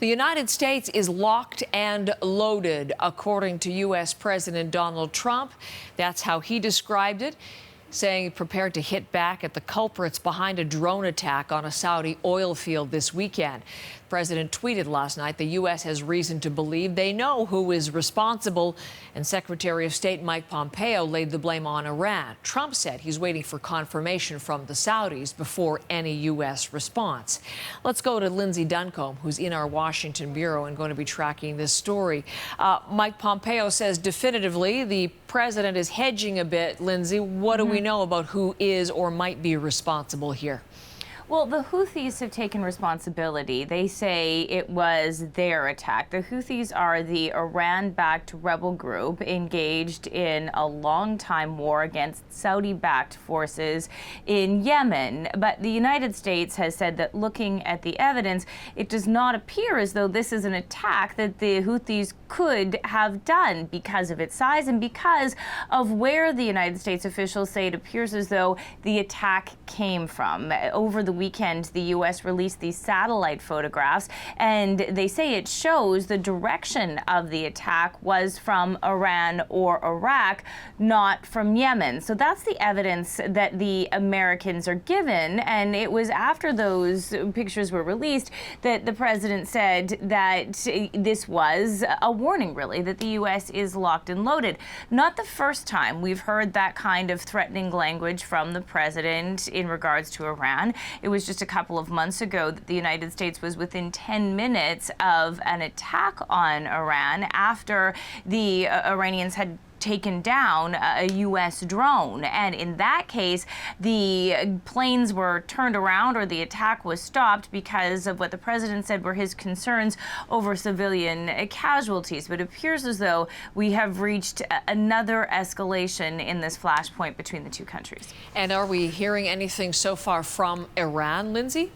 The United States is locked and loaded, according to U.S. President Donald Trump. That's how he described it, saying prepared to hit back at the culprits behind a drone attack on a Saudi oil field this weekend. The president tweeted last night the U.S. has reason to believe they know who is responsible, and Secretary of State Mike Pompeo laid the blame on Iran. Trump said he's waiting for confirmation from the Saudis before any U.S. response. Let's go to Lindsay Duncombe, who's in our Washington bureau and going to be tracking this story. Mike Pompeo says definitively the president is hedging a bit. Lindsay, what do we know about who is or might be responsible here? Well, the Houthis have taken responsibility. They say it was their attack. The Houthis are the Iran-backed rebel group engaged in a long-time war against Saudi-backed forces in Yemen. But the United States has said that looking at the evidence, it does not appear as though this is an attack that the Houthis could have done because of its size and because of where the United States officials say it appears as though the attack came from. Over the weekend, the U.S. released these satellite photographs, and they say it shows the direction of the attack was from Iran or Iraq, not from Yemen. So that's the evidence that the Americans are given, and it was after those pictures were released that the president said that this was a warning, really, that the U.S. is locked and loaded. Not the first time we've heard that kind of threatening language from the president in regards to Iran. It was just a couple of months ago that the United States was within 10 minutes of an attack on Iran after the Iranians had taken down a U.S. drone. And in that case, the planes were turned around or the attack was stopped because of what the president said were his concerns over civilian casualties. But it appears as though we have reached another escalation in this flashpoint between the two countries. And are we hearing anything so far from Iran, Lindsay?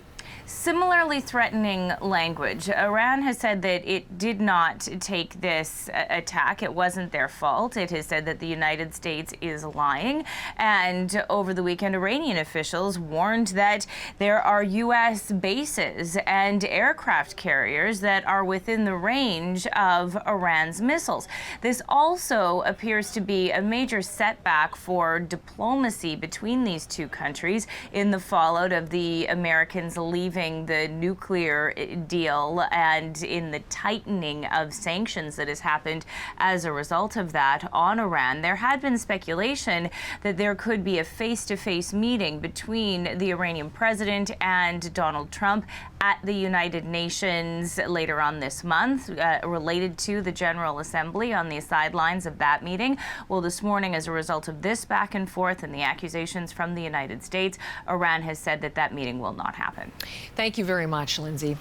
Similarly threatening language. Iran has said that it did not take this attack. It wasn't their fault. It has said that the United States is lying. And over the weekend, Iranian officials warned that there are U.S. bases and aircraft carriers that are within the range of Iran's missiles. This also appears to be a major setback for diplomacy between these two countries in the fallout of the Americans leaving the nuclear deal and in the tightening of sanctions that has happened as a result of that on Iran. There had been speculation that there could be a face-to-face meeting between the Iranian president and Donald Trump at the United Nations later on this month, related to the General Assembly on the sidelines of that meeting. Well, this morning, as a result of this back and forth and the accusations from the United States, Iran has said that that meeting will not happen. Thank you very much, Lindsay.